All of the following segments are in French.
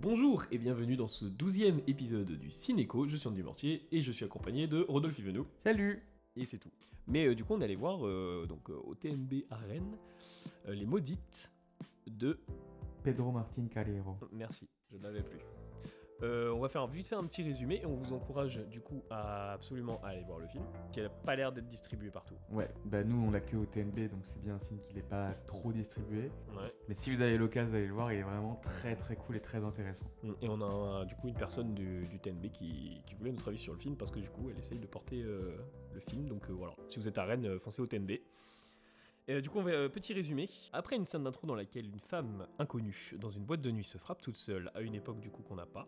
Bonjour et bienvenue dans ce 12e épisode du Cinéco, je suis Andy Mortier et je suis accompagné de Rodolphe Yvenou. Salut. Et c'est tout. Mais du coup on allait voir au TNB à Rennes Les Maudites de... Pedro Martín Calero. Merci, je ne l'avais plus. On va faire vite fait un petit résumé et on vous encourage du coup à absolument aller voir le film, qui n'a pas l'air d'être distribué partout. Ouais, bah nous on l'a que au TNB, donc c'est bien un signe qu'il n'est pas trop distribué. Ouais. Mais si vous avez l'occasion d'aller le voir, il est vraiment très très cool et très intéressant. Et on a du coup une personne du TNB qui voulait notre avis sur le film parce que du coup elle essaye de porter le film. Donc voilà, si vous êtes à Rennes, foncez au TNB. Du coup, on va petit résumé. Après une scène d'intro dans laquelle une femme inconnue dans une boîte de nuit se frappe toute seule à une époque du coup qu'on n'a pas,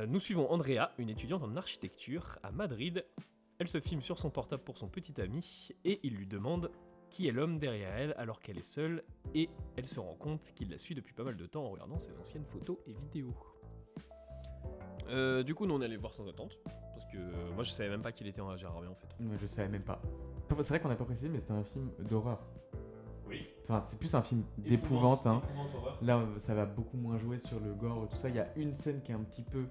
nous suivons Andrea, une étudiante en architecture à Madrid. Elle se filme sur son portable pour son petit ami et il lui demande qui est l'homme derrière elle alors qu'elle est seule et elle se rend compte qu'il la suit depuis pas mal de temps en regardant ses anciennes photos et vidéos. Du coup, nous on allait le voir sans attente parce que moi je savais même pas qu'il était en Gérardmer en fait. Moi je savais même pas. C'est vrai qu'on n'a pas précisé, mais c'était un film d'horreur. Oui. Enfin, c'est plus un film d'épouvante. Hein. Horreur. Là, ça va beaucoup moins jouer sur le gore et tout ça. Il y a une scène qui est un petit peu,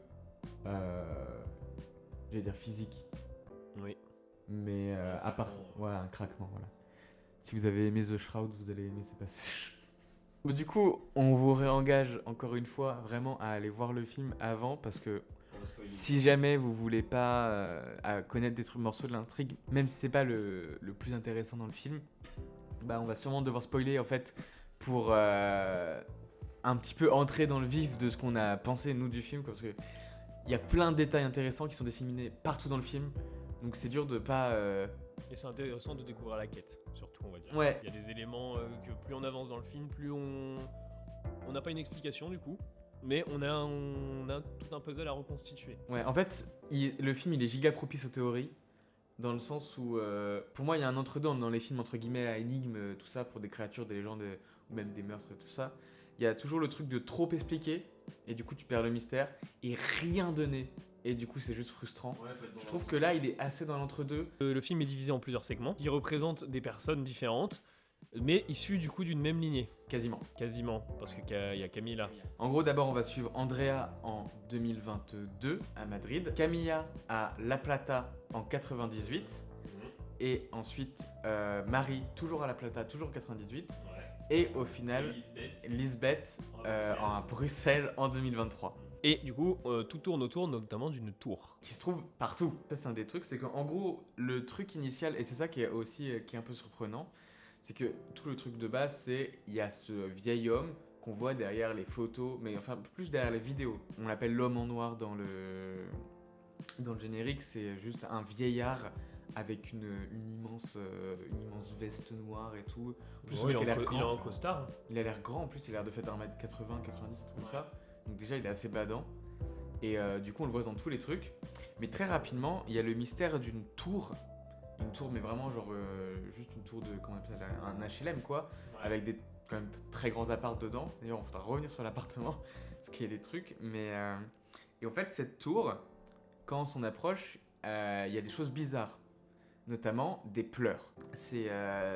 j'allais dire physique. Oui. Mais à part, voilà, un craquement, voilà. Si vous avez aimé The Shroud, vous allez aimer ces passages. Du coup, on vous réengage encore une fois vraiment à aller voir le film avant parce que si jamais vous voulez pas à connaître des morceaux de l'intrigue, même si c'est pas le plus intéressant dans le film, bah on va sûrement devoir spoiler en fait pour un petit peu entrer dans le vif de ce qu'on a pensé nous du film parce que il y a plein de détails intéressants qui sont disséminés partout dans le film, donc c'est dur de pas. Et c'est intéressant de découvrir la quête, surtout, on va dire. Ouais. Il y a des éléments que plus on avance dans le film, plus on n'a pas une explication du coup, mais on a tout un puzzle à reconstituer. Ouais, en fait, le film il est giga propice aux théories, dans le sens où, pour moi, il y a un entre-deux dans les films entre guillemets à énigmes, tout ça, pour des créatures, des légendes, ou même des meurtres, tout ça. Il y a toujours le truc de trop expliquer, et du coup tu perds le mystère, et rien donner. Et du coup, c'est juste frustrant. Ouais, je trouve que là, il est assez dans l'entre-deux. Le film est divisé en plusieurs segments qui représentent des personnes différentes, mais issues du coup d'une même lignée. Quasiment. Quasiment, parce qu'il y a Camilla. En gros, d'abord, on va suivre Andrea en 2022 à Madrid, Camilla à La Plata en 98, et ensuite Marie toujours à La Plata, toujours en 98, et au final, Lisbeth à Bruxelles en 2023. Et du coup, tout tourne autour notamment d'une tour. Qui se trouve partout. Ça, c'est un des trucs, c'est qu'en gros, le truc initial, et c'est ça qui est aussi qui est un peu surprenant, c'est que tout le truc de base, c'est il y a ce vieil homme qu'on voit derrière les photos, mais enfin plus derrière les vidéos. On l'appelle l'homme en noir dans le générique, c'est juste un vieillard avec une immense veste noire et tout. En plus, il est en costard. Il a l'air grand en plus, il a l'air de faire 1m80, 90, comme ça. Donc déjà il est assez badant et du coup on le voit dans tous les trucs, mais très rapidement il y a le mystère d'une tour, mais vraiment genre juste une tour de, comment on appelle ça, un HLM quoi, avec des quand même très grands apparts dedans. D'ailleurs on faudra revenir sur l'appartement parce qu'il y a des trucs, mais et en fait cette tour, quand on s'en approche, il y a des choses bizarres, notamment des pleurs. C'est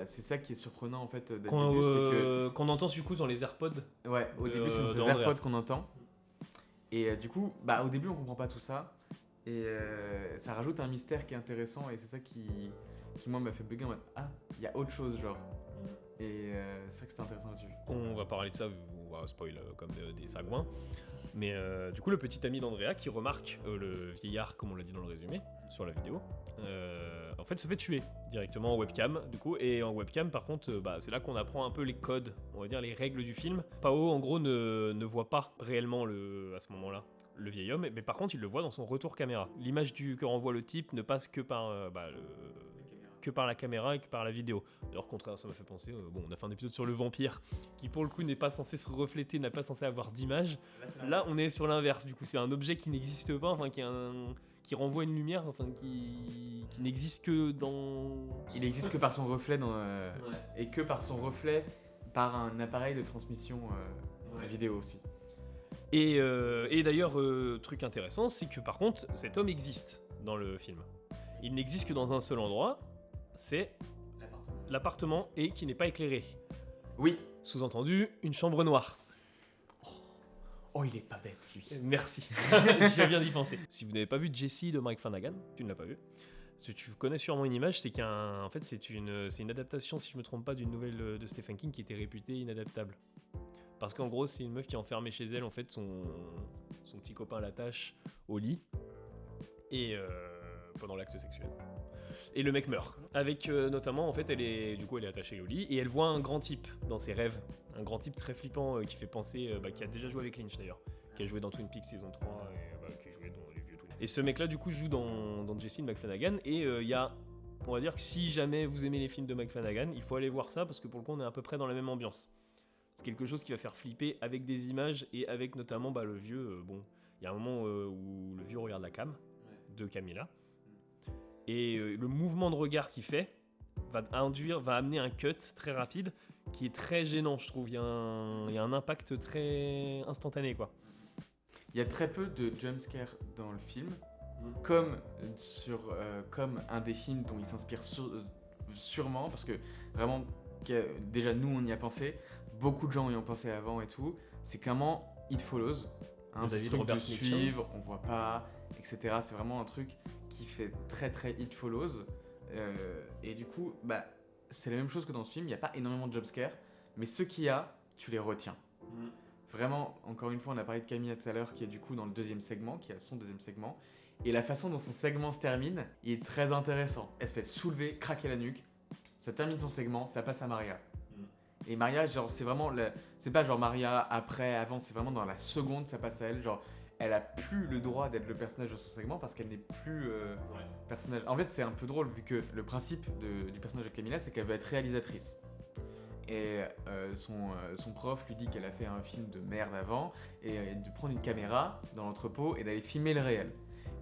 ça qui est surprenant en fait dès le début, c'est que qu'on entend du coup dans les AirPods. Ouais, au début c'est des AirPods qu'on entend. Et du coup, au début on comprend pas tout ça. Et ça rajoute un mystère qui est intéressant et c'est ça qui moi m'a fait bugger en mode il y a autre chose genre. Et c'est vrai que c'était intéressant là-dessus. On va parler de ça, on va spoil comme des sagouins. Mais du coup, le petit ami d'Andrea qui remarque le vieillard, comme on l'a dit dans le résumé, sur la vidéo, en fait se fait tuer directement en webcam, du coup. Et en webcam, par contre, c'est là qu'on apprend un peu les codes, on va dire les règles du film. Pao, en gros, ne voit pas réellement à ce moment-là le vieil homme, mais par contre, il le voit dans son retour caméra. L'image que renvoie le type ne passe que par que par la caméra et que par la vidéo. Alors, au contraire, ça m'a fait penser, on a fait un épisode sur le vampire, qui pour le coup n'est pas censé se refléter, n'est pas censé avoir d'image. Là, on est sur l'inverse, du coup, c'est un objet qui n'existe pas, enfin, qui renvoie une lumière, enfin, qui n'existe que dans... Il n'existe que par son reflet, et que par son reflet, par un appareil de transmission vidéo aussi. Et d'ailleurs, truc intéressant, c'est que par contre, cet homme existe dans le film. Il n'existe que dans un seul endroit, c'est l'appartement et qui n'est pas éclairé. Oui. Sous-entendu, une chambre noire. Oh, il est pas bête, lui. Merci, j'ai bien d'y penser. Si vous n'avez pas vu Jessie de Mike Flanagan, tu ne l'as pas vu. Tu connais sûrement une image, c'est en fait c'est une adaptation, si je me trompe pas, d'une nouvelle de Stephen King qui était réputée inadaptable. Parce qu'en gros, c'est une meuf qui est enfermée chez elle, en fait, son petit copain l'attache au lit et pendant l'acte sexuel. Et le mec meurt. Avec notamment, en fait, elle est attachée au lit et elle voit un grand type dans ses rêves. Un grand type très flippant qui fait penser, qui a déjà joué avec Lynch d'ailleurs, qui a joué dans Twin Peaks saison 3 et qui a joué dans les vieux Twin Peaks. Et ce mec-là, du coup, joue dans Jessie de McFlanagan et il y a, on va dire que si jamais vous aimez les films de McFlanagan, il faut aller voir ça parce que pour le coup, on est à peu près dans la même ambiance. C'est quelque chose qui va faire flipper avec des images et avec notamment le vieux. Il y a un moment où le vieux regarde la cam de Camilla et le mouvement de regard qu'il fait va amener un cut très rapide qui est très gênant, je trouve. Il y a un impact très instantané, quoi. Il y a très peu de jumpscares dans le film, comme un des films dont il s'inspire sûrement, parce que vraiment, déjà nous on y a pensé, beaucoup de gens y ont pensé avant et tout, c'est clairement It Follows, ce truc de suivre, on voit pas, etc. C'est vraiment un truc qui fait très très It Follows, et du coup, c'est la même chose que dans ce film, il n'y a pas énormément de jumpscares, mais ceux qu'il y a, tu les retiens. Vraiment, encore une fois, on a parlé de Camilla tout à l'heure, qui est du coup dans le deuxième segment, qui a son deuxième segment, et la façon dont son segment se termine, il est très intéressant. Elle se fait soulever, craquer la nuque, ça termine son segment, ça passe à Maria. Et Maria, genre, c'est vraiment, c'est pas genre Maria après, avant, c'est vraiment dans la seconde, ça passe à elle, genre, elle a plus le droit d'être le personnage de son segment parce qu'elle n'est plus personnage. En fait, c'est un peu drôle vu que le principe du personnage de Camilla, c'est qu'elle veut être réalisatrice. Et son prof lui dit qu'elle a fait un film de merde avant et de prendre une caméra dans l'entrepôt et d'aller filmer le réel.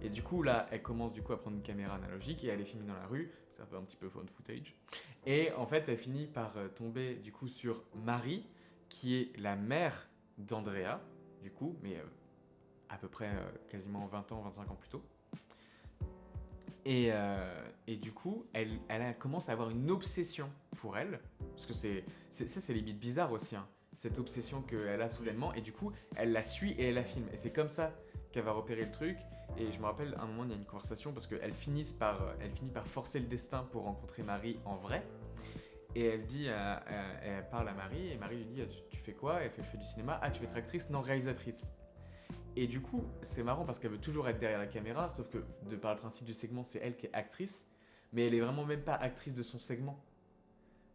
Et du coup, là, elle commence du coup à prendre une caméra analogique et à aller filmer dans la rue. Ça fait un petit peu found footage. Et en fait, elle finit par tomber du coup sur Marie, qui est la mère d'Andrea, du coup, mais à peu près quasiment 20 ans, 25 ans plus tôt. Et du coup, elle commence à avoir une obsession pour elle, parce que c'est limite bizarre aussi, hein, cette obsession qu'elle a soudainement, et du coup, elle la suit et elle la filme. Et c'est comme ça qu'elle va repérer le truc. Et je me rappelle, à un moment, il y a une conversation, parce qu'elle finit par forcer le destin pour rencontrer Marie en vrai. Et elle parle à Marie, et Marie lui dit « Tu fais quoi ?» Elle fait « Je fais du cinéma. »« Ah, tu veux être actrice ?»« Non, réalisatrice. » Et du coup, c'est marrant parce qu'elle veut toujours être derrière la caméra, sauf que par le principe du segment, c'est elle qui est actrice, mais elle est vraiment même pas actrice de son segment.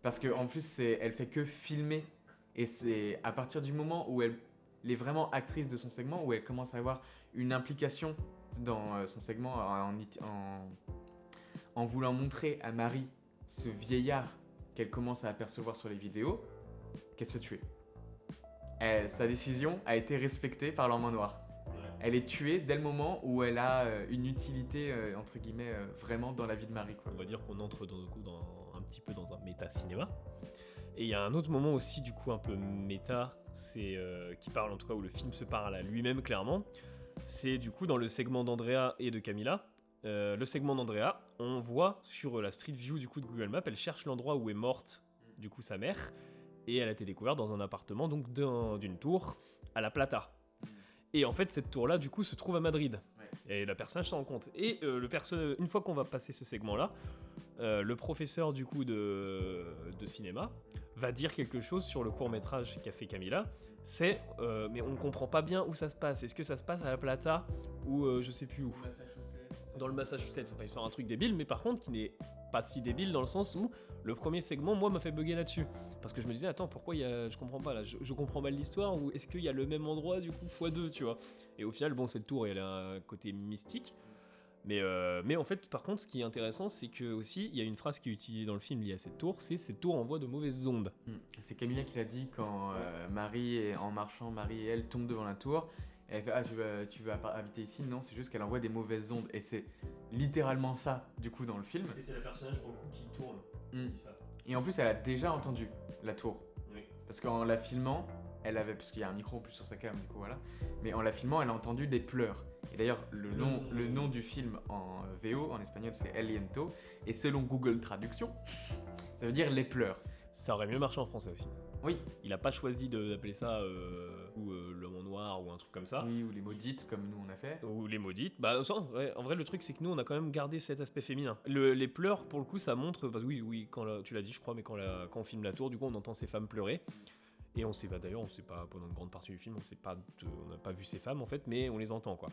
Parce qu'en plus, elle fait que filmer. Et c'est à partir du moment où elle est vraiment actrice de son segment, où elle commence à avoir une implication dans son segment en voulant montrer à Marie ce vieillard qu'elle commence à apercevoir sur les vidéos, qu'elle se tue. Sa décision a été respectée par l'homme en noir. Elle est tuée dès le moment où elle a une utilité, entre guillemets, vraiment dans la vie de Marie, quoi. On va dire qu'on entre un petit peu dans un méta-cinéma. Et il y a un autre moment aussi, du coup, un peu méta, c'est qui parle, en tout cas, où le film se parle à lui-même, clairement. C'est, du coup, dans le segment d'Andrea et de Camilla. Le segment d'Andrea, on voit sur la Street View, du coup, de Google Maps, elle cherche l'endroit où est morte, du coup, sa mère. Et elle a été découverte dans un appartement, donc d'une tour à La Plata. Et en fait, cette tour-là, du coup, se trouve à Madrid. Et la personnage s'en rend compte. Et une fois qu'on va passer ce segment-là, le professeur, du coup, de cinéma va dire quelque chose sur le court-métrage qu'a fait Camilla. C'est, mais on ne comprend pas bien où ça se passe. Est-ce que ça se passe à La Plata ou je sais plus où. Dans le Massachusetts. Enfin, il sort un truc débile, mais par contre, qui n'est pas si débile dans le sens où le premier segment, moi, m'a fait bugger là-dessus. Parce que je me disais, attends, pourquoi je comprends pas là, je comprends mal l'histoire, ou est-ce qu'il y a le même endroit du coup x2, tu vois. Et au final, bon, cette tour, elle a un côté mystique. Mais en fait, par contre, ce qui est intéressant, c'est que aussi, il y a une phrase qui est utilisée dans le film liée à cette tour, c'est cette tour envoie de mauvaises ondes. C'est Camilla qui l'a dit quand en marchant, Marie et elle tombent devant la tour. Elle fait « Ah, tu veux habiter ici ?» Non, c'est juste qu'elle envoie des mauvaises ondes. Et c'est littéralement ça, du coup, dans le film. Et c'est le personnage, pour le coup, qui tourne. Qui dit ça. Et en plus, elle a déjà entendu la tour. Oui. Parce qu'en la filmant, parce qu'il y a un micro en plus sur sa cam, du coup, voilà. Mais en la filmant, elle a entendu des pleurs. Et d'ailleurs, le nom du film en VO, en espagnol, c'est El Liento. Et selon Google Traduction, ça veut dire les pleurs. Ça aurait mieux marché en français aussi. Oui. Il a pas choisi d'appeler ça l'homme en noir noires ou un truc comme ça. Oui, ou les maudites, comme nous on a fait. Ou les maudites. Bah, en vrai, le truc, c'est que nous, on a quand même gardé cet aspect féminin. Les pleurs, pour le coup, ça montre. Parce que oui, tu l'as dit, je crois, mais quand on filme la tour, du coup, on entend ces femmes pleurer. Et on sait pas, d'ailleurs, on sait pas, pendant une grande partie du film, on n'a pas vu ces femmes, en fait, mais on les entend, quoi.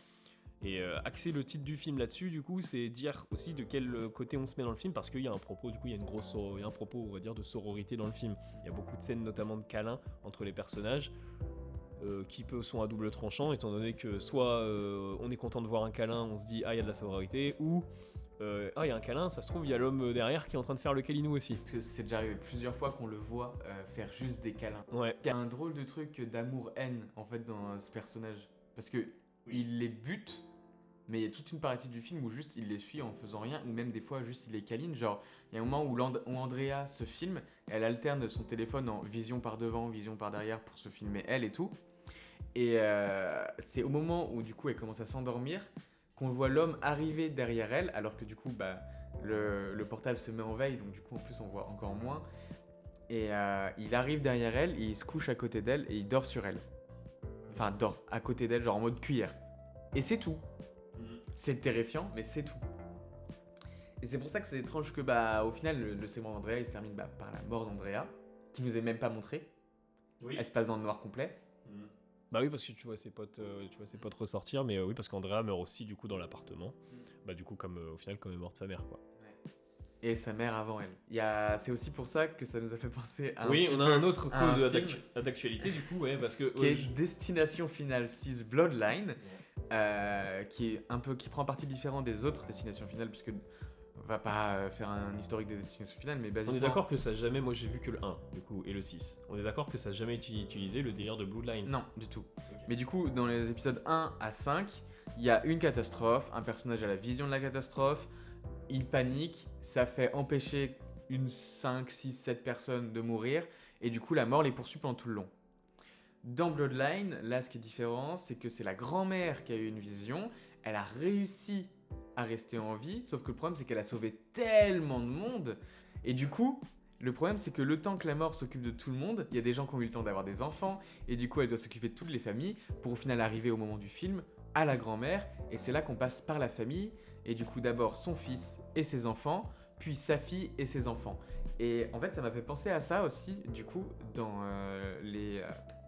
Et axer le titre du film là-dessus, du coup, c'est dire aussi de quel côté on se met dans le film, parce qu'il y a un propos, du coup, il y a un propos, on va dire, de sororité dans le film. Il y a beaucoup de scènes, notamment de câlins entre les personnages, qui sont à double tranchant, étant donné que soit on est content de voir un câlin, on se dit ah il y a de la sororité, ou ah il y a un câlin, ça se trouve il y a l'homme derrière qui est en train de faire le câlinou aussi. Parce que c'est déjà arrivé plusieurs fois qu'on le voit faire juste des câlins. Ouais. Il y a un drôle de truc d'amour-haine en fait dans ce personnage. Parce que il les bute, mais il y a toute une partie du film où juste il les suit en faisant rien, ou même des fois juste il les câline. Genre, il y a un moment où Andrea se filme, elle alterne son téléphone en vision par devant, vision par derrière pour se filmer elle et tout. Et c'est au moment où du coup elle commence à s'endormir qu'on voit l'homme arriver derrière elle, alors que du coup bah, le portable se met en veille, donc du coup en plus on voit encore moins. Et il arrive derrière elle, il se couche à côté d'elle et il dort sur elle. Enfin dort à côté d'elle, genre en mode cuillère. Et c'est tout. C'est terrifiant, mais c'est tout. Et c'est pour ça que c'est étrange que bah au final le segment d'Andrea il se termine par la mort d'Andrea, qui nous est même pas montrée. Oui. Elle se passe dans le noir complet. Bah oui, parce que tu vois ses potes ressortir, mais oui, parce qu'Andrea meurt aussi du coup dans l'appartement. Bah du coup, comme au final, comme est morte sa mère, quoi. Et sa mère avant elle. C'est aussi pour ça que ça nous a fait penser à oui, on a un autre coup film d'actualité du coup, ouais, parce que qui est Destination Finale 6 Bloodline, qui prend partie différent des autres Destinations Finales, puisque on va pas faire un historique des Destinations Finales, mais basiquement... On est d'accord que ça a jamais, moi j'ai vu que le 1 du coup et le 6. On est d'accord que ça a jamais utilisé le délire de Bloodline. Non, du tout. Okay. Mais du coup, dans les épisodes 1 à 5, il y a une catastrophe, un personnage a la vision de la catastrophe, il panique, ça fait empêcher une 5, 6, 7 personnes de mourir, et du coup la mort les poursuit pendant tout le long. Dans Bloodline, là ce qui est différent, c'est que c'est la grand-mère qui a eu une vision, elle a réussi à rester en vie, sauf que le problème c'est qu'elle a sauvé tellement de monde, et du coup, le problème c'est que le temps que la mort s'occupe de tout le monde, il y a des gens qui ont eu le temps d'avoir des enfants, et du coup elle doit s'occuper de toutes les familles, pour au final arriver au moment du film, à la grand-mère, et c'est là qu'on passe par la famille, et du coup d'abord son fils et ses enfants, puis sa fille et ses enfants. Et en fait ça m'a fait penser à ça aussi, du coup, dans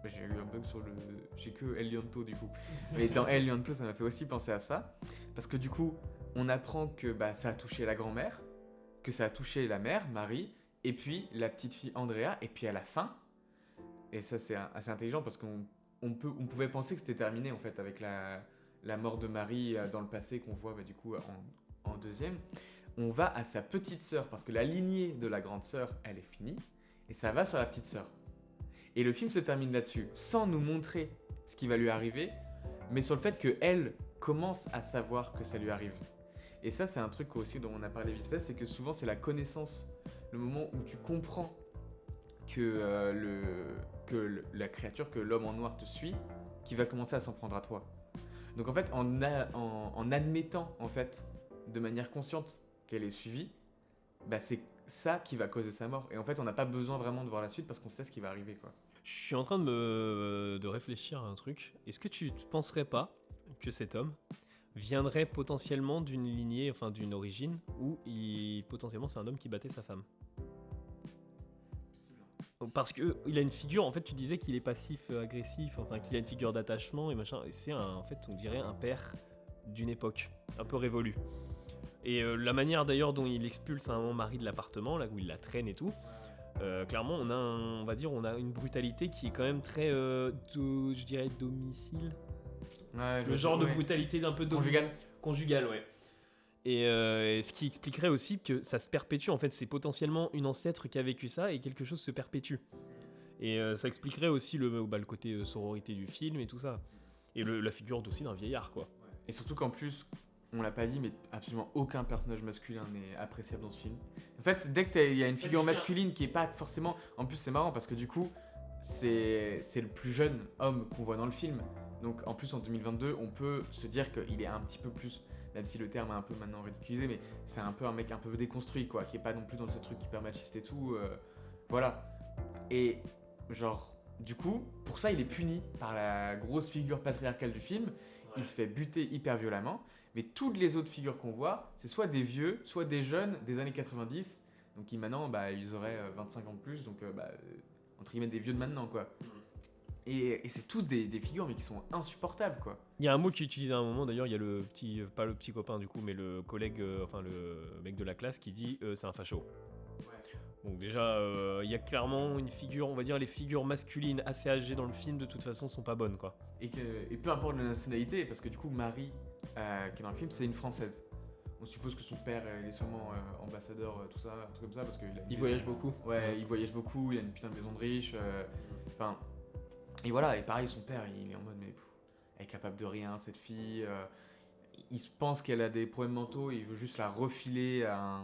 j'ai eu un bug sur le... J'ai que El Llanto du coup. Mais dans El Llanto ça m'a fait aussi penser à ça, parce que du coup on apprend que bah, ça a touché la grand-mère, que ça a touché la mère, Marie, et puis la petite fille Andrea, et puis à la fin, et ça c'est assez intelligent parce on pouvait penser que c'était terminé en fait avec la mort de Marie dans le passé qu'on voit bah, du coup en deuxième, on va à sa petite sœur parce que la lignée de la grande sœur elle est finie et ça va sur la petite sœur. Et le film se termine là-dessus sans nous montrer ce qui va lui arriver, mais sur le fait qu'elle commence à savoir que ça lui arrive. Et ça c'est un truc aussi dont on a parlé vite fait, c'est que souvent c'est la connaissance, le moment où tu comprends que la créature, que l'homme en noir te suit, qui va commencer à s'en prendre à toi. Donc en fait, en admettant en fait, de manière consciente qu'elle est suivie, bah c'est ça qui va causer sa mort. Et en fait, on n'a pas besoin vraiment de voir la suite parce qu'on sait ce qui va arriver, quoi. Je suis en train de réfléchir à un truc. Est-ce que tu ne penserais pas que cet homme viendrait potentiellement d'une lignée, enfin d'une origine, où potentiellement c'est un homme qui battait sa femme? Parce qu'il a une figure, en fait tu disais qu'il est passif-agressif, enfin qu'il a une figure d'attachement et machin, et c'est en fait on dirait un père d'une époque, un peu révolue. Et la manière d'ailleurs dont il expulse à un moment Marie de l'appartement, là où il la traîne et tout, clairement on a une brutalité qui est quand même très, je dirais domicile. Ouais, le genre de brutalité d'un peu conjugale, ouais. Et ce qui expliquerait aussi que ça se perpétue, en fait c'est potentiellement une ancêtre qui a vécu ça et quelque chose se perpétue. Et ça expliquerait aussi le côté sororité du film et tout ça. Et la figure aussi d'un vieillard, quoi. Et surtout qu'en plus, on l'a pas dit, mais absolument aucun personnage masculin n'est appréciable dans ce film. En fait, dès qu'il y a une figure masculine qui est pas forcément... En plus c'est marrant parce que du coup, c'est le plus jeune homme qu'on voit dans le film. Donc en plus en 2022, on peut se dire qu'il est un petit peu plus... Même si le terme est un peu maintenant ridiculisé, mais c'est un peu un mec un peu déconstruit, quoi, qui est pas non plus dans ce truc hyper machiste et tout, voilà. Et genre, Du coup, pour ça, il est puni par la grosse figure patriarcale du film. Il se fait buter hyper violemment. Mais toutes les autres figures qu'on voit, c'est soit des vieux, soit des jeunes des années 90. Donc qui maintenant, ils auraient 25 ans de plus. Donc, entre guillemets, des vieux de maintenant, quoi. Et c'est tous des figures, mais qui sont insupportables, quoi. Il y a un mot qui est utilisé à un moment, d'ailleurs, il y a le petit, pas le petit copain du coup, mais le collègue, enfin le mec de la classe qui dit c'est un facho. Donc déjà, il y a clairement une figure, on va dire les figures masculines assez âgées dans le film, de toute façon, sont pas bonnes, quoi. Et peu importe la nationalité, parce que du coup, Marie, qui est dans le film, c'est une Française. On suppose que son père, il est sûrement ambassadeur, tout ça, un truc comme ça, parce qu'il Il voyage beaucoup. Ouais, il voyage beaucoup, il a une putain de maison de riche. Enfin, et voilà, et pareil, son père, il est en mode, mais elle est capable de rien, cette fille. Il se pense qu'elle a des problèmes mentaux, et il veut juste la refiler à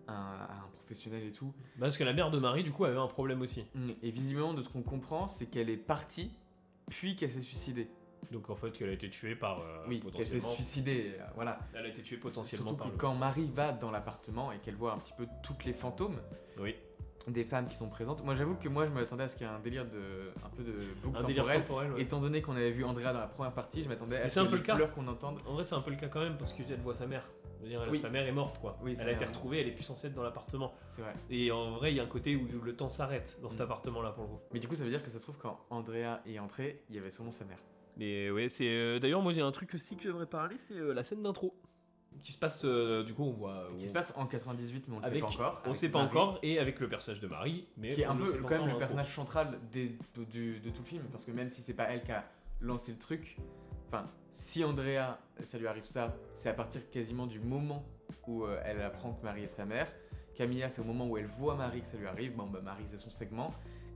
un professionnel et tout. Parce que la mère de Marie, du coup, avait un problème aussi. Et visiblement, de ce qu'on comprend, c'est qu'elle est partie, puis qu'elle s'est suicidée. Donc en fait, qu'elle a été tuée par. Oui, qu'elle s'est suicidée, voilà. Elle a été tuée potentiellement Surtout par. que quand Marie va dans l'appartement et qu'elle voit un petit peu toutes les fantômes. Oui. Des femmes qui sont présentes. Moi, j'avoue que je m'attendais à ce qu'il y ait un délire un peu de boucle temporel. Ouais. Étant donné qu'on avait vu Andrea dans la première partie, je m'attendais à ce que les couleurs qu'on entende. En vrai, c'est un peu le cas quand même parce qu'elle voit sa mère. Je veux dire, Oui. Sa mère est morte, quoi. Oui, elle a été retrouvée, elle est plus censée être dans l'appartement. C'est vrai. Et en vrai, il y a un côté où le temps s'arrête dans cet appartement-là pour le coup. Mais du coup, ça veut dire que ça se trouve quand Andrea est entrée, il y avait sûrement sa mère. Mais ouais, c'est d'ailleurs moi j'ai un truc aussi que j'aimerais parler, c'est la scène d'intro qui se passe du coup on voit qui se passe en 98 mais on ne sait avec, pas encore. On sait pas encore et avec le personnage de Marie, mais qui est un peu quand même le l'intro. personnage central de tout le film parce que même si c'est pas elle qui a lancé le truc, enfin si Andrea ça lui arrive ça, c'est à partir quasiment du moment où elle apprend que Marie est sa mère. Camilla c'est au moment où elle voit Marie que ça lui arrive. Bon Marie c'est son segment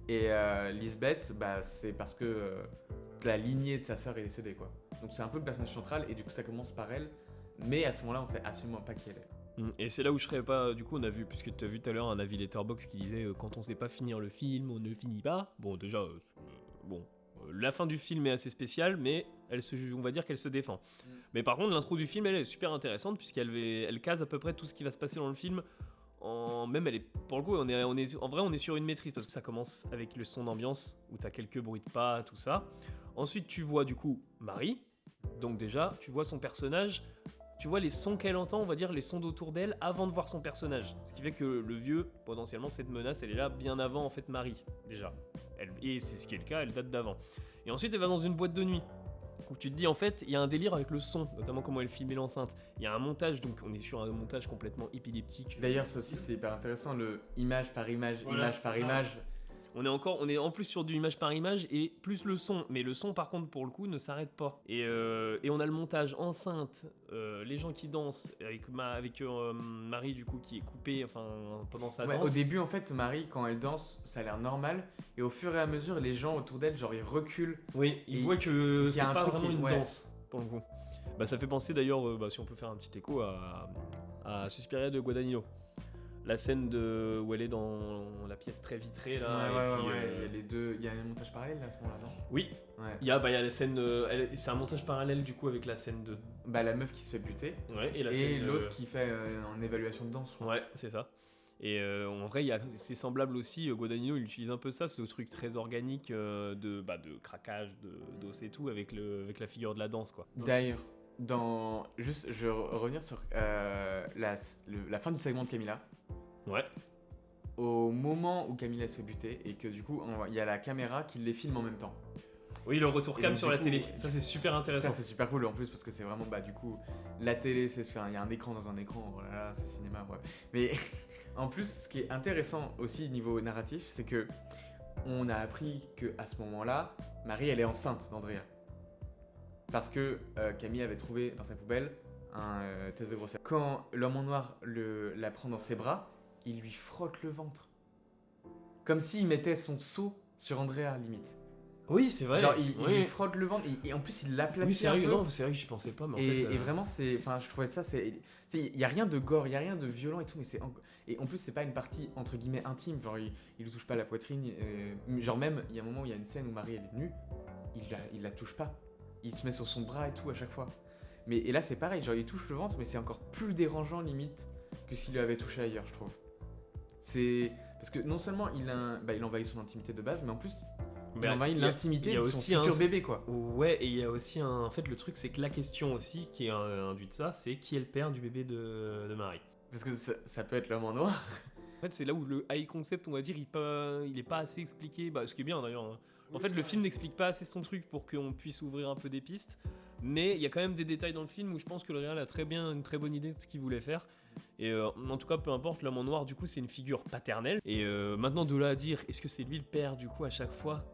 et Lisbeth c'est parce que la lignée de sa sœur est décédée quoi. Donc c'est un peu le personnage central et du coup ça commence par elle. Mais à ce moment-là, on sait absolument pas qui elle est. Et c'est là où je serais pas. Du coup, on a vu, puisque tu as vu tout à l'heure un avis Letterboxd qui disait quand on sait pas finir le film, on ne finit pas. Bon, déjà, la fin du film est assez spéciale, mais on va dire qu'elle se défend. Mais par contre, l'intro du film, elle est super intéressante, puisqu'elle case à peu près tout ce qui va se passer dans le film. Même, elle est. Pour le coup, en vrai, on est sur une maîtrise, parce que ça commence avec le son d'ambiance, où tu as quelques bruits de pas, tout ça. Ensuite, tu vois du coup Marie. Donc, déjà, tu vois son personnage. Tu vois les sons qu'elle entend, on va dire les sons d'autour d'elle avant de voir son personnage. Ce qui fait que le vieux, potentiellement, cette menace, elle est là bien avant en fait Marie, déjà. Et c'est ce qui est le cas, elle date d'avant. Et ensuite, elle va dans une boîte de nuit. Où tu te dis, en fait, il y a un délire avec le son, notamment comment elle filmait l'enceinte. Il y a un montage, donc on est sur un montage complètement épileptique. D'ailleurs, ça aussi, c'est hyper intéressant, le image par image, voilà, image par image. On est en plus sur du image par image et plus le son. Mais le son, par contre, pour le coup, ne s'arrête pas. Et on a le montage enceinte, les gens qui dansent, avec Marie, du coup, qui est coupée pendant sa danse. Au début, en fait, Marie, quand elle danse, ça a l'air normal. Et au fur et à mesure, les gens autour d'elle, genre, ils reculent. Oui, ils voient que c'est pas vraiment une danse, pour le coup. Ça fait penser d'ailleurs, si on peut faire un petit écho, à Suspiria de Guadagnino. La scène où elle est dans la pièce très vitrée là. Il y a les deux. Il y a un montage parallèle là, à ce moment-là, non? Oui. Ouais. Il y a la scène. C'est un montage parallèle du coup avec la scène de. La meuf qui se fait buter. Ouais. Et l'autre qui fait une évaluation de danse. Ouais, c'est ça. Et en vrai, c'est semblable aussi. Guadagnino, il utilise un peu ça, ce truc très organique de craquage, d'os et tout, avec la figure de la danse quoi. D'ailleurs. Je vais revenir sur la fin du segment de Camilla. Ouais. Au moment où Camilla se fait buter et que du coup il y a la caméra qui les filme en même temps. Oui, le retour cam sur la télé. Ça c'est super intéressant. Ça c'est super cool en plus parce que c'est vraiment du coup la télé il y a un écran dans un écran, voilà, c'est cinéma ouais. Mais en plus ce qui est intéressant aussi niveau narratif, c'est que on a appris que à ce moment-là, Marie elle est enceinte d'Andrea. Parce que Camille avait trouvé dans sa poubelle un test de grossesse. Quand l'homme en noir la prend dans ses bras, il lui frotte le ventre. Comme s'il mettait son seau sur Andrea, limite. Oui, c'est vrai. Genre, il lui frotte le ventre et en plus, il l'aplatit. Oui, c'est vrai, c'est vrai que j'y pensais pas. Mais et vraiment, je trouvais ça, il n'y a rien de gore, il n'y a rien de violent et tout, mais et en plus, c'est pas une partie entre guillemets intime. Genre, il lui touche pas la poitrine. Genre, même, il y a un moment où il y a une scène où Marie elle est nue, il la touche pas. Il se met sur son bras et tout à chaque fois. Et là, c'est pareil, genre, il touche le ventre, mais c'est encore plus dérangeant limite que s'il lui avait touché ailleurs, je trouve. Parce que non seulement il envahit son intimité de base, mais en plus, il Bah, envahit l'intimité il y a de son aussi futur bébé, quoi. Ouais, et il y a aussi en fait, le truc, c'est que la question aussi qui est induite de ça, c'est qui est le père du bébé de Marie. Parce que ça peut être l'homme en noir. En fait, c'est là où le high concept, on va dire, il est pas assez expliqué. Bah, ce qui est bien d'ailleurs, hein. En fait, le film n'explique pas assez son truc pour qu'on puisse ouvrir un peu des pistes. Mais il y a quand même des détails dans le film où je pense que le réal a une très bonne idée de ce qu'il voulait faire. Et en tout cas, peu importe, l'homme en noir, du coup, c'est une figure paternelle. Et maintenant, de là à dire, est-ce que c'est lui le père, du coup, à chaque fois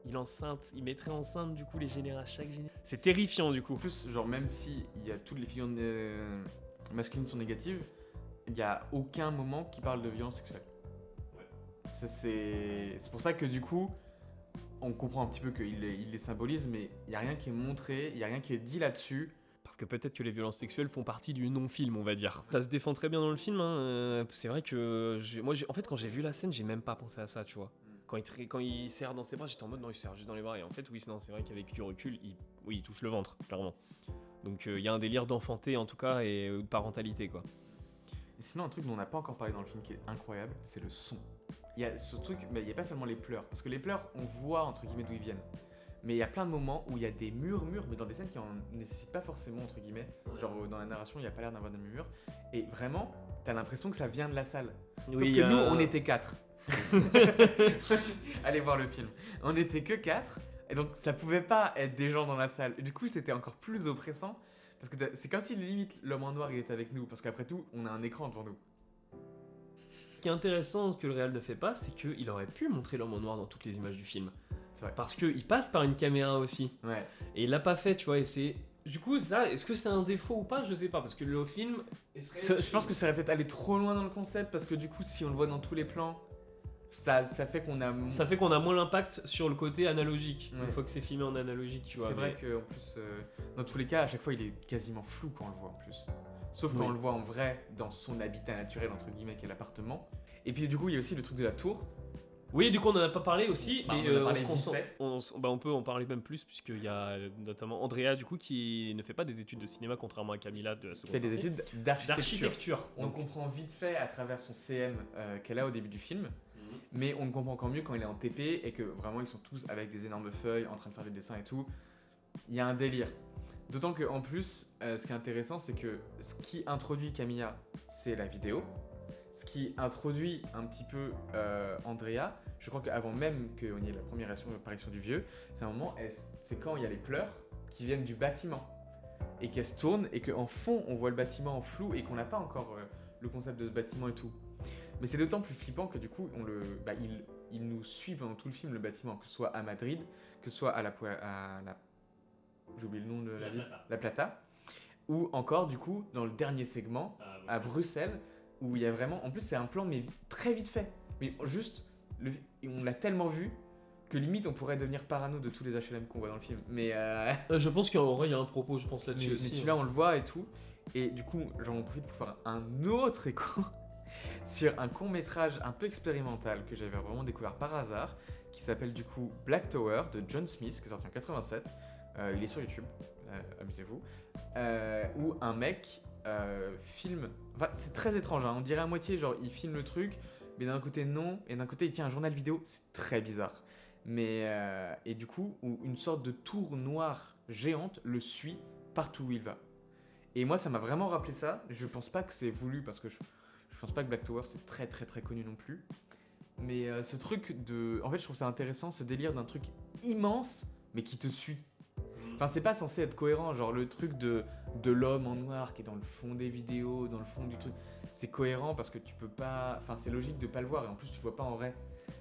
il mettrait enceinte, du coup, les générations, chaque génération. C'est terrifiant, du coup. En plus, genre, même si il y a toutes les figures masculines sont négatives, il n'y a aucun moment qui parle de violence sexuelle. Ouais. C'est pour ça que du coup, on comprend un petit peu qu'il les symbolise, mais il n'y a rien qui est montré, il n'y a rien qui est dit là-dessus. Parce que peut-être que les violences sexuelles font partie du non-film, on va dire. Ça se défend très bien dans le film, hein. C'est vrai que en fait, quand j'ai vu la scène, j'ai même pas pensé à ça, tu vois. Quand il serre dans ses bras, j'étais en mode non, il serre juste dans les bras. Et en fait, oui, c'est vrai qu'avec du recul, il touche le ventre, clairement. Donc il y a un délire d'enfanté en tout cas et de parentalité, quoi. Et sinon, un truc dont on n'a pas encore parlé dans le film qui est incroyable, c'est le son. Il y a ce truc, mais il n'y a pas seulement les pleurs. Parce que les pleurs, on voit entre guillemets d'où ils viennent. Mais il y a plein de moments où il y a des murmures, mais dans des scènes qui en nécessitent pas forcément, entre guillemets. Genre dans la narration, il n'y a pas l'air d'avoir de murmures. Et vraiment, t'as l'impression que ça vient de la salle. Sauf que nous, on était 4. Allez voir le film. On était que 4. Et donc, ça pouvait pas être des gens dans la salle. Et du coup, c'était encore plus oppressant. Parce que c'est comme si limite l'homme en noir il était avec nous. Parce qu'après tout, on a un écran devant nous. Ce qui est intéressant que le réal ne fait pas, c'est qu'il aurait pu montrer l'homme en noir dans toutes les images du film. C'est vrai. Parce qu'il passe par une caméra aussi. Ouais. Et il l'a pas fait, tu vois. Et c'est. Du coup, ça, est-ce que c'est un défaut ou pas? Je sais pas. Parce que le film. Je pense que ça aurait peut-être allé trop loin dans le concept. Parce que du coup, si on le voit dans tous les plans, ça fait qu'on a. Ça fait qu'on a moins l'impact sur le côté analogique. Ouais. Une fois que c'est filmé en analogique, tu vois. C'est vrai qu'en plus, dans tous les cas, à chaque fois, il est quasiment flou quand on le voit en plus. Sauf quand on le voit en vrai dans son habitat naturel, entre guillemets, qui est l'appartement. Et puis du coup, il y a aussi le truc de la tour. Oui, du coup, on en a pas parlé aussi. Bah, et on en a parlé se vite concentre. fait. On peut en parler même plus, puisqu'il y a notamment Andrea, du coup, qui ne fait pas des études de cinéma, contrairement à Camilla de la Qui seconde fait des partie. études d'architecture. D'architecture. On le comprend vite fait à travers son CM qu'elle a au début du film. Mais on le comprend encore mieux quand il est en TP et que vraiment ils sont tous avec des énormes feuilles en train de faire des dessins et tout. Il y a un délire. D'autant qu'en plus, ce qui est intéressant, c'est que ce qui introduit Camilla, c'est la vidéo. Ce qui introduit un petit peu Andrea, je crois qu'avant même qu'il y ait la première apparition du vieux, c'est un moment, c'est quand il y a les pleurs qui viennent du bâtiment. Et qu'elle se tourne et qu'en fond, on voit le bâtiment en flou et qu'on n'a pas encore le concept de ce bâtiment et tout. Mais c'est d'autant plus flippant que du coup, il nous suit pendant tout le film, le bâtiment, que ce soit à Madrid, que ce soit à la j'ai oublié le nom de la ville, La Plata, ou encore du coup dans le dernier segment, à Bruxelles, où il y a vraiment, en plus c'est un plan mais très vite fait, mais juste, on l'a tellement vu, que limite on pourrait devenir parano de tous les HLM qu'on voit dans le film, mais Je pense qu'en vrai, il y a un propos, je pense, là-dessus mais aussi. celui-là on le voit et tout, et du coup j'en profite pour faire un autre écho sur un court-métrage un peu expérimental que j'avais vraiment découvert par hasard, qui s'appelle du coup Black Tower de John Smith, qui est sorti en 87. Il est sur YouTube, amusez-vous. Où un mec filme. Enfin, c'est très étrange, hein, on dirait à moitié, genre il filme le truc, mais d'un côté non, et d'un côté il tient un journal vidéo, c'est très bizarre. Mais. Et du coup, où une sorte de tour noire géante le suit partout où il va. Et moi, ça m'a vraiment rappelé ça. Je pense pas que c'est voulu parce que je pense pas que Black Tower c'est très très très connu non plus. Mais ce truc de. En fait, je trouve ça intéressant, ce délire d'un truc immense mais qui te suit. Enfin, c'est pas censé être cohérent, genre le truc de l'homme en noir qui est dans le fond des vidéos, dans le fond du truc. C'est cohérent parce que tu peux pas. Enfin, c'est logique de pas le voir et en plus tu le vois pas en vrai.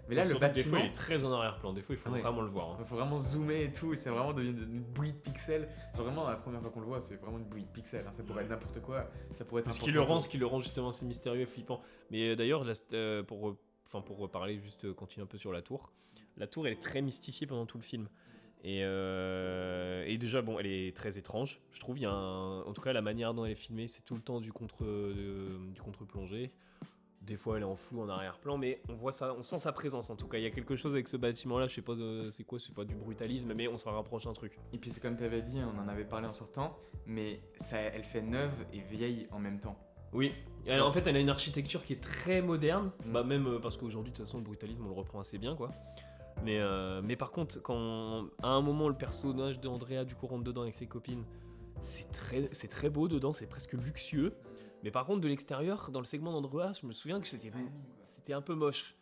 Mais là, le bâtiment. Des fois, il est très en arrière-plan, des fois, il faut vraiment le voir. Il faut vraiment zoomer et tout, et c'est vraiment devenu une bouillie de pixels. Genre, vraiment, la première fois qu'on le voit, c'est vraiment une bouillie de pixels. Hein. Ça pourrait être n'importe quoi, ça pourrait être ce qui le rend justement assez mystérieux et flippant. Mais d'ailleurs, pour reparler, juste continuer un peu sur la tour elle est très mystifiée pendant tout le film. Et déjà, bon, elle est très étrange, je trouve. Il y a en tout cas, la manière dont elle est filmée, c'est tout le temps du contre-plongé. Des fois, elle est en flou, en arrière-plan, mais on voit ça, on sent sa présence. En tout cas, il y a quelque chose avec ce bâtiment-là. Je sais pas, c'est quoi, c'est pas du brutalisme, mais on s'en rapproche un truc. Et puis, c'est comme tu avais dit, on en avait parlé en sortant, mais elle fait neuve et vieille en même temps. Oui. Genre- En fait, elle a une architecture qui est très moderne. Mm. Bah, même parce qu'aujourd'hui, de toute façon, le brutalisme, on le reprend assez bien, quoi. Mais par contre, quand à un moment, le personnage de Andrea, du coup, rentre dedans avec ses copines, c'est très beau dedans, c'est presque luxueux. Mais par contre, de l'extérieur, dans le segment d'Andrea, je me souviens que c'était un peu moche.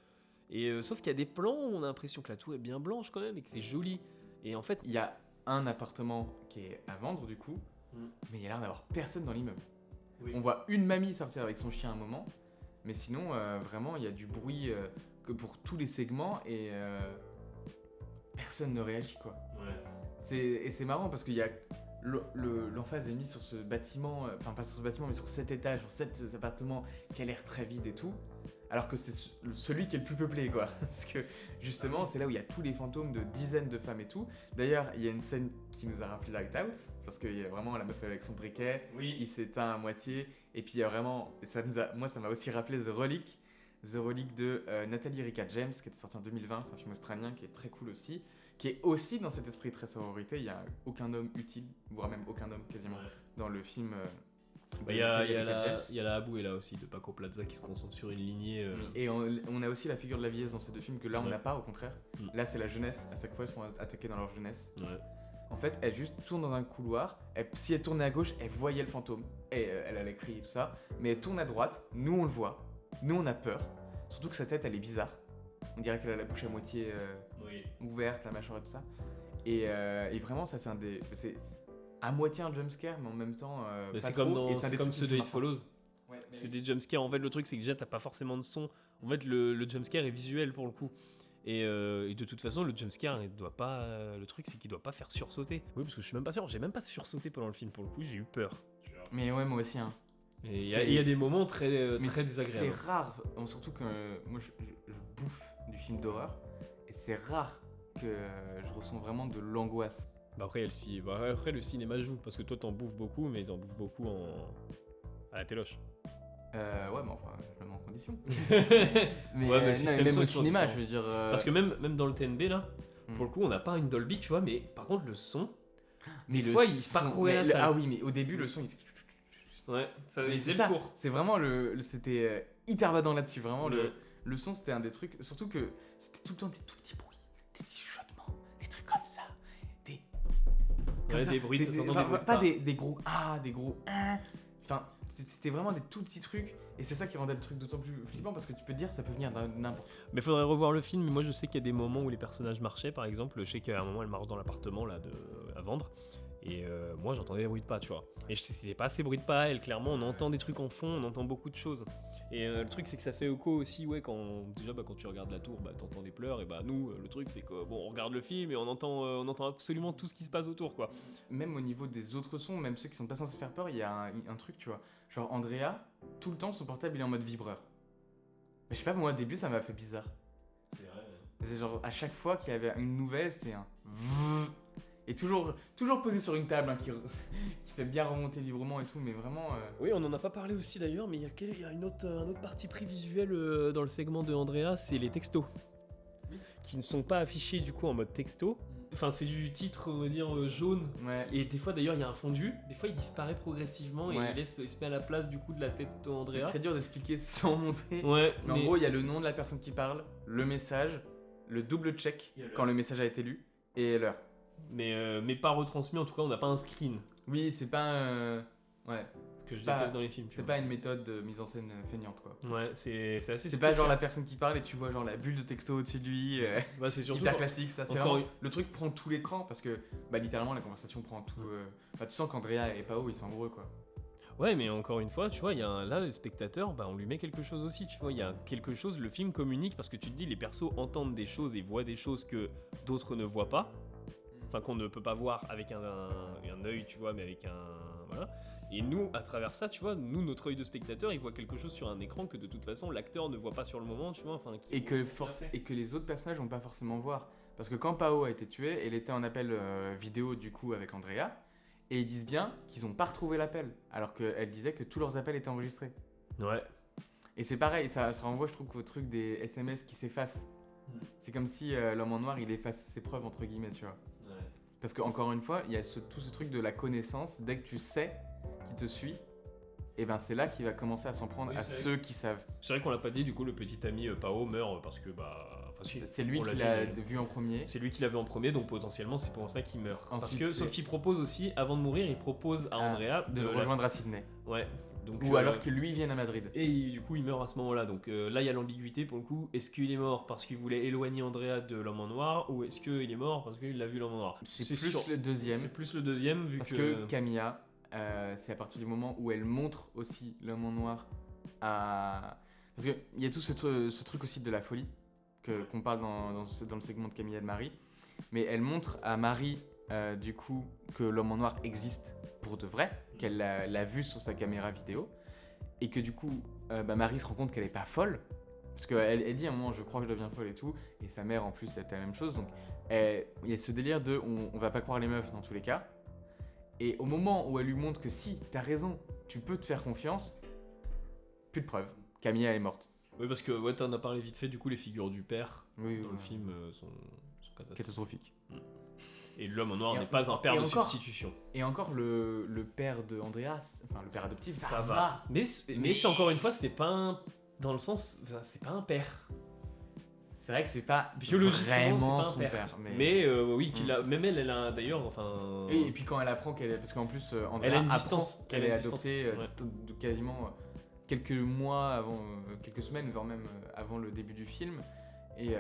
Et sauf qu'il y a des plans où on a l'impression que la tour est bien blanche quand même et que c'est joli. Et en fait, Il y a un appartement qui est à vendre du coup, mais il y a l'air d'avoir personne dans l'immeuble. Oui. On voit une mamie sortir avec son chien un moment, mais sinon vraiment il y a du bruit que pour tous les segments et personne ne réagit quoi. Et c'est marrant parce qu'il y a l'emphase est mise sur ce bâtiment, enfin pas sur ce bâtiment mais sur cet étage, sur cet appartement qui a l'air très vide et tout, alors que c'est celui qui est le plus peuplé quoi. Parce que justement c'est là où il y a tous les fantômes de dizaines de femmes et tout. D'ailleurs il y a une scène qui nous a rappelé Lighthouse, parce qu'il y a vraiment la meuf avec son briquet, il Oui. s'éteint à moitié, et puis il y a vraiment, moi ça m'a aussi rappelé The Relic de Nathalie Ricard James, qui était sorti en 2020, c'est un film australien qui est très cool aussi, qui est aussi dans cet esprit très sororité. Il y a aucun homme utile, voire même aucun homme quasiment, dans le film. Bah, il y a la Abou et là aussi de Paco Plaza qui se concentre sur une lignée. Et on a aussi la figure de la vieillesse dans ces deux films que là on Ouais. n'a pas, au contraire. Mm. Là c'est la jeunesse, à chaque fois elles sont attaquées dans leur jeunesse. Ouais. En fait, elle juste tourne dans un couloir. Si elle tournait à gauche, elle voyait le fantôme. Et elle allait crier et tout ça. Mais elle tourne à droite. Nous, on le voit. Nous, on a peur. Surtout que sa tête, elle est bizarre. On dirait qu'elle a la bouche à moitié Oui. ouverte, la mâchoire et tout ça. Et vraiment, ça, c'est à moitié un jumpscare, mais en même temps. Mais pas c'est trop, comme, et c'est un c'est des comme trucs ceux qui de It marquent. Follows. Ouais, mais- C'est des jumpscares. En fait, le truc, c'est que déjà, t'as pas forcément de son. En fait, le jumpscare est visuel pour le coup. Et de toute façon, le jumpscare, il doit pas. Le truc, c'est qu'il doit pas faire sursauter. Oui, parce que je suis même pas sûr. J'ai même pas sursauté pendant le film pour le coup. J'ai eu peur. Mais ouais, moi aussi. Hein. Et il y a des moments très Mais très désagréables. C'est rare, surtout que moi je bouffe du film d'horreur. Et c'est rare que je ressens vraiment de l'angoisse. Bah après, après, le cinéma joue parce que toi, t'en bouffes beaucoup, mais t'en bouffes beaucoup à la téloche. Ouais, mais enfin, je me mets en condition. Ouais, Mais, mais le non, système même son au est toujours cinéma, différent. je veux dire. Parce que même dans le TNB là, Hmm. pour le coup, on n'a pas une Dolby, tu vois, mais par contre, le son. mais des fois, il son- parcourait la mais salle. Ah oui, mais au début, le son, Ouais, ça mais faisait c'est le ça. tour. C'est vraiment c'était hyper badant là-dessus. Vraiment, Ouais. le son, c'était un des trucs. Surtout que c'était tout le temps des tout petits bruits, des petits chuchotements, des trucs comme ça. Comme Ouais, ça, des bruits, ça s'entend enfin, des bruits de pas pas. des gros des gros Enfin, c'était vraiment des tout petits trucs. Et c'est ça qui rendait le truc d'autant plus flippant parce que tu peux te dire ça peut venir d'un n'importe où. Mais faudrait revoir le film. Moi, je sais qu'il y a des moments où les personnages marchaient, par exemple. Je sais qu'à un moment, elle marche dans l'appartement là à vendre. Et moi, j'entendais des bruits de pas, tu vois. Et je sais c'était pas assez bruit de pas. Elle, clairement, on entend des trucs en fond, on entend beaucoup de choses. Et le truc, c'est que ça fait écho aussi, ouais, quand tu regardes la tour, bah, t'entends des pleurs. Et bah, nous, le truc, c'est que bon, on regarde le film et on entend absolument tout ce qui se passe autour, quoi. Même au niveau des autres sons, même ceux qui sont pas censés faire peur, il y a un truc, tu vois. Genre Andrea, tout le temps son portable il est en mode vibreur. Mais je sais pas, moi au début ça m'a fait bizarre. C'est vrai. C'est genre à chaque fois qu'il y avait une nouvelle, c'est un vrrr. Et toujours posé sur une table hein, qui fait bien remonter le vibrement et tout, mais vraiment. Oui, on en a pas parlé aussi d'ailleurs, mais il y a un autre parti pris visuel dans le segment de Andrea, c'est les textos. Oui. Qui ne sont pas affichés du coup en mode texto. Enfin, c'est du titre, on va dire, jaune. Ouais. Et des fois d'ailleurs, il y a un fondu. Des fois, il disparaît progressivement et Ouais. il se met à la place du coup de la tête de C'est Andrea. très dur d'expliquer sans montrer. Ouais, Mais en gros, il y a le nom de la personne qui parle, le message, le double check Et l'heure. quand le message a été lu, et l'heure. mais pas retransmis, en tout cas, on n'a pas un screen. Oui, c'est pas. Ouais. Que je C'est pas- déteste dans les films. tu C'est vois. pas une méthode de mise en scène feignante quoi. Ouais, c'est assez C'est pas genre la personne qui parle et tu vois genre la bulle de texto au-dessus de lui. Bah, c'est surtout. Hyper classique, ça c'est encore vraiment... Le truc prend tout l'écran parce que bah littéralement la conversation prend tout. Bah, tu sens qu'Andrea et Pao ils sont amoureux quoi. Ouais, mais encore une fois, tu vois, là, le spectateur, bah, on lui met quelque chose aussi, tu vois, il y a quelque chose, le film communique, parce que tu te dis, les persos entendent des choses et voient des choses que d'autres ne voient pas, enfin, qu'on ne peut pas voir avec un œil, tu vois, mais avec un... Voilà. Et nous, à travers ça, tu vois, nous, notre œil de spectateur, il voit quelque chose sur un écran que de toute façon, l'acteur ne voit pas sur le moment, tu vois, enfin... Et que les autres personnages vont pas forcément voir. Parce que quand Pao a été tué, elle était en appel vidéo du coup avec Andrea, et ils disent bien qu'ils ont pas retrouvé l'appel, alors qu'elle disait que tous leurs appels étaient enregistrés. Ouais. Et c'est pareil, ça se renvoie je trouve au truc des SMS qui s'effacent. C'est comme si l'homme en noir il efface ses preuves entre guillemets, tu vois. Parce qu'encore une fois, il y a tout ce truc de la connaissance, dès que tu sais qui te suit, et ben c'est là qu'il va commencer à s'en prendre Oui, à c'est ceux qui savent. C'est vrai qu'on l'a pas dit, du coup, le petit ami Pao meurt parce que, enfin, si, C'est lui on qui dit, l'a mais vu en premier. c'est lui qui l'a vu en premier, donc potentiellement, c'est pour ça qu'il meurt. Parce Ensuite, que, c'est- sauf qu'il propose aussi, avant de mourir, il propose à Andrea de le rejoindre à Sydney. Ouais. Donc, Ou alors que lui vienne à Madrid. Et du coup, il meurt à ce moment-là. Donc là, il y a l'ambiguïté pour le coup. Est-ce qu'il est mort parce qu'il voulait éloigner Andrea de l'homme en noir, ou est-ce qu'il est mort parce qu'il a vu l'homme en noir? C'est plus le deuxième. C'est plus le deuxième, vu Parce que Camilla, c'est à partir du moment où elle montre aussi l'homme en noir à... Parce qu'il y a tout ce truc aussi de la folie, qu'on parle dans le segment de Camilla et de Marie. Mais elle montre à Marie, du coup, que l'homme en noir existe pour de vrai, qu'elle l'a vu sur sa caméra vidéo. Et que du coup, Marie se rend compte qu'elle est pas folle. Parce qu'elle dit à un moment, je crois que je deviens folle et tout. Et sa mère, en plus, c'était la même chose. Donc, il y a ce délire de on va pas croire les meufs dans tous les cas. Et au moment où elle lui montre que si, t'as raison, tu peux te faire confiance, plus de preuves. Camilla, elle est morte. Oui, parce que ouais, t'en as parlé vite fait, du coup, les figures du père Oui, dans le film sont catastrophiques. Et l'homme en noir Et n'est pas un père et de encore- substitution. Et encore, le père de Andreas, enfin le père adoptif, Ça va. Mais c'est encore une fois, c'est pas un... Dans le sens, c'est pas un père. C'est vrai que c'est pas Biologiquement, vraiment c'est pas son un père. Mais oui, même elle a d'ailleurs, enfin... Et puis quand elle apprend qu'elle est... Parce qu'en plus, Andrea Elle a une apprend distance. qu'elle Elle a est une distance, adoptée ouais. de quasiment quelques mois avant, quelques semaines, voire même avant le début du film. Et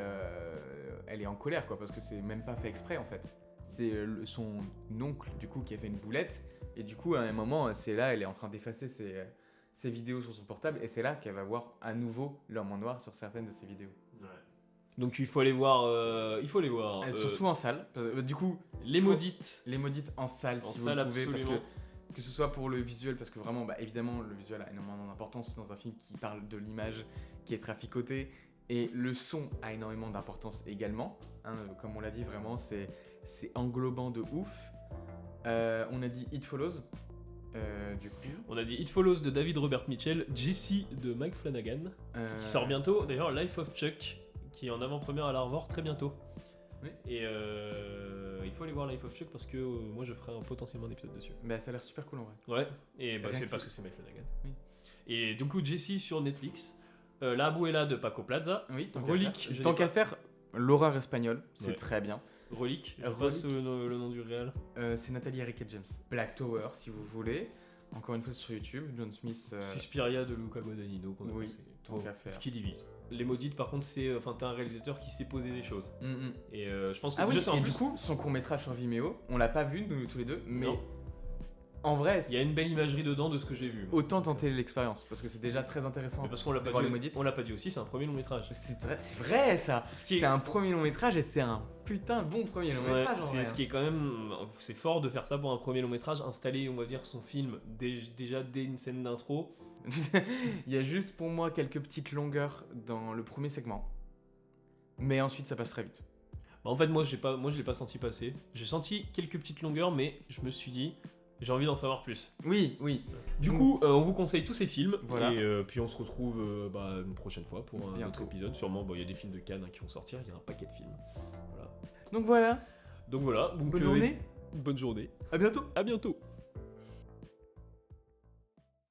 elle est en colère, quoi, parce que c'est même pas fait exprès, en fait. C'est son oncle, du coup, qui a fait une boulette. Et du coup, à un moment, c'est là, elle est en train d'effacer ses vidéos sur son portable. Et c'est là qu'elle va voir à nouveau l'homme en noir sur certaines de ses vidéos. Ouais. Donc il faut aller voir... Surtout en salle. Du coup, Les Maudites. les maudites en salle, En si salle, vous pouvez, parce absolument. que ce soit pour le visuel, parce que vraiment, évidemment, le visuel a énormément d'importance dans un film qui parle de l'image qui est traficotée, et le son a énormément d'importance également. Hein, comme on l'a dit, vraiment, c'est englobant de ouf. On a dit It Follows, du coup. On a dit It Follows de David Robert Mitchell, Jessie de Mike Flanagan, qui sort bientôt. D'ailleurs, Life of Chuck, qui est en avant-première à la revoir très bientôt. Oui. Et il faut aller voir Life of Chuck parce que moi je ferai potentiellement un épisode dessus. Bah, ça a l'air super cool en vrai. Ouais, et bah, Rien c'est que- parce que c'est Mike Flanagan. Oui. Et du coup, Jessie sur Netflix, La Abuela de Paco Plaza, Oui, Relique, je Tant l'ai qu'à pas. faire, l'horreur espagnole, c'est Ouais. très bien. Relique, je Relique. passe le nom du réel. C'est Nathalie Eric et James. Black Tower, si vous voulez. Encore une fois sur YouTube. John Smith. Suspiria de Luca Guadagnino qu'on a oui, passé. tant qu'à faire. Qui divise. Les Maudites, par contre, c'est. Enfin, t'as un réalisateur qui sait poser des choses. Mm. Et je pense que Ah oui, déjà, c'est en et plus. du coup, son court-métrage sur Vimeo, on l'a pas vu, nous tous les deux, mais Non. en vrai, Il y a une belle imagerie dedans de ce que j'ai vu. moi. autant tenter l'expérience, parce que c'est déjà très intéressant. Mais parce qu'on l'a de pas voir dit. les Maudites. On l'a pas dit aussi, c'est un premier long métrage. C'est vrai ça. Ce qui est, C'est un premier long métrage et c'est un putain bon premier long ouais, métrage. en c'est vrai. ce qui est quand même. C'est fort de faire ça pour un premier long métrage, installer, on va dire, son film déjà dès une scène d'intro. Il y a juste pour moi quelques petites longueurs dans le premier segment, mais ensuite ça passe très vite. Bah, en fait, moi, je l'ai pas senti passer. J'ai senti quelques petites longueurs, mais je me suis dit, j'ai envie d'en savoir plus. Oui, oui. Du coup, on vous conseille tous ces films. Voilà. Et puis on se retrouve une prochaine fois pour un Bientôt. autre épisode. Sûrement, il y a des films de Cannes qui vont sortir. Il y a un paquet de films. Voilà. Donc voilà. Donc voilà. Donc, Bonne journée. Bonne journée. À bientôt. À bientôt.